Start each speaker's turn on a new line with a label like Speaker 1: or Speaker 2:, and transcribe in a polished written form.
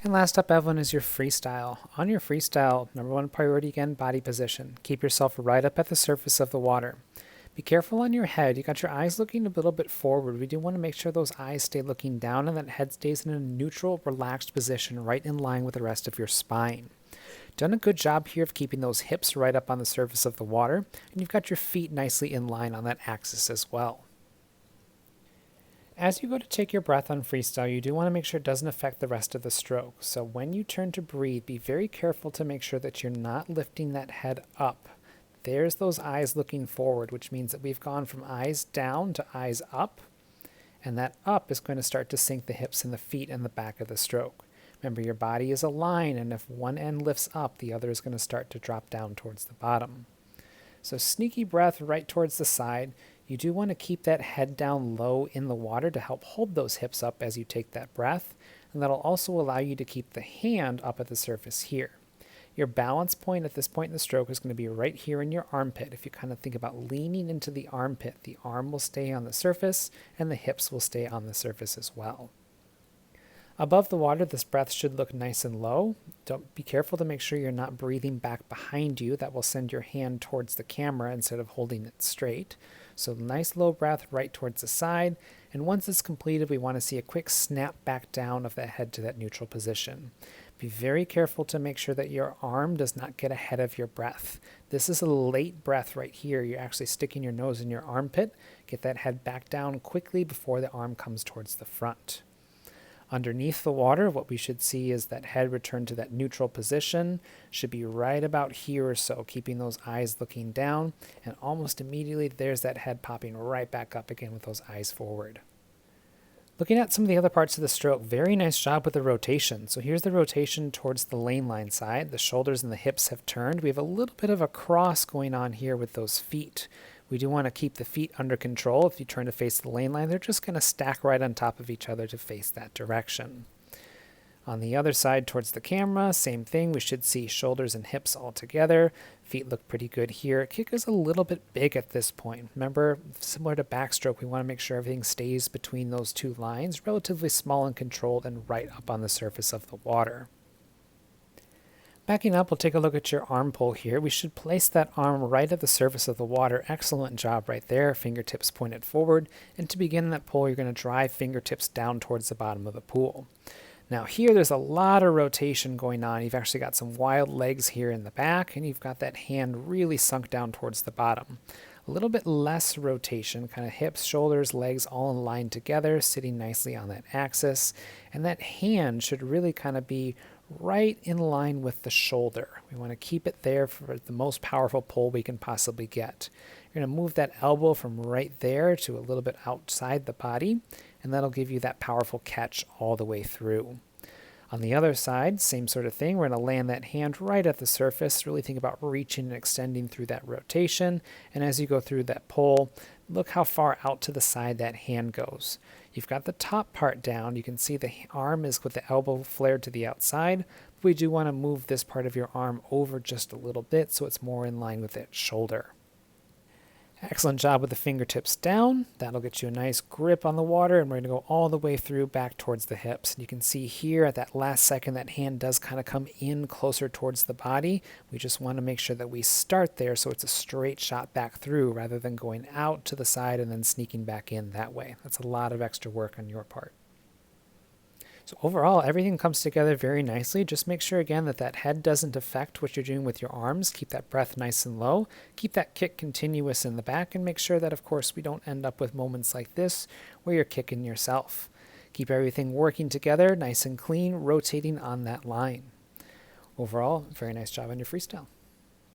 Speaker 1: And last up, Evelyn, is your freestyle. On your freestyle, number one priority again, body position. Keep yourself right up at the surface of the water. Be careful on your head. You got your eyes looking a little bit forward. We do want to make sure those eyes stay looking down and that head stays in a neutral, relaxed position right in line with the rest of your spine. Done a good job here of keeping those hips right up on the surface of the water, and you've got your feet nicely in line on that axis as well. As you go to take your breath on freestyle, you do want to make sure it doesn't affect the rest of the stroke. So when you turn to breathe, be very careful to make sure that you're not lifting that head up. There's those eyes looking forward, which means that we've gone from eyes down to eyes up, and that up is going to start to sink the hips and the feet in the back of the stroke. Remember, your body is a line, and if one end lifts up, the other is going to start to drop down towards the bottom. So sneaky breath right towards the side. You do want to keep that head down low in the water to help hold those hips up as you take that breath, and that'll also allow you to keep the hand up at the surface here. Your balance point at this point in the stroke is going to be right here in your armpit. If you kind of think about leaning into the armpit, the arm will stay on the surface and the hips will stay on the surface as well. Above the water, this breath should look nice and low. Don't be careful to make sure you're not breathing back behind you. That will send your hand towards the camera instead of holding it straight. So nice low breath right towards the side. And once it's completed, we want to see a quick snap back down of the head to that neutral position. Be very careful to make sure that your arm does not get ahead of your breath. This is a late breath right here. You're actually sticking your nose in your armpit. Get that head back down quickly before the arm comes towards the front. Underneath the water, what we should see is that head return to that neutral position. Should be right about here or so, keeping those eyes looking down. And almost immediately, there's that head popping right back up again with those eyes forward. Looking at some of the other parts of the stroke, very nice job with the rotation. So here's the rotation towards the lane line side. The shoulders and the hips have turned. We have a little bit of a cross going on here with those feet. We do want to keep the feet under control. If you turn to face the lane line, they're just going to stack right on top of each other to face that direction. On the other side towards the camera, same thing. We should see shoulders and hips all together. Feet look pretty good here. Kick is a little bit big at this point. Remember, similar to backstroke, we want to make sure everything stays between those two lines, relatively small and controlled and right up on the surface of the water. Backing up, we'll take a look at your arm pull here. We should place that arm right at the surface of the water. Excellent job right there. Fingertips pointed forward. And to begin that pull, you're going to drive fingertips down towards the bottom of the pool. Now here, there's a lot of rotation going on. You've actually got some wild legs here in the back, and you've got that hand really sunk down towards the bottom. A little bit less rotation, kind of hips, shoulders, legs all in line together, sitting nicely on that axis. And that hand should really kind of be right in line with the shoulder. We want to keep it there for the most powerful pull we can possibly get. You're going to move that elbow from right there to a little bit outside the body, and that'll give you that powerful catch all the way through. On the other side, same sort of thing. We're going to land that hand right at the surface. Really think about reaching and extending through that rotation. And as you go through that pull, look how far out to the side that hand goes. You've got the top part down. You can see the arm is with the elbow flared to the outside. But we do want to move this part of your arm over just a little bit so it's more in line with that shoulder. Excellent job with the fingertips down. That'll get you a nice grip on the water, and we're going to go all the way through back towards the hips. And you can see here at that last second, that hand does kind of come in closer towards the body. We just want to make sure that we start there so it's a straight shot back through rather than going out to the side and then sneaking back in that way. That's a lot of extra work on your part. So overall, everything comes together very nicely. Just make sure, again, that that head doesn't affect what you're doing with your arms. Keep that breath nice and low. Keep that kick continuous in the back, and make sure that, of course, we don't end up with moments like this where you're kicking yourself. Keep everything working together, nice and clean, rotating on that line. Overall, very nice job on your freestyle.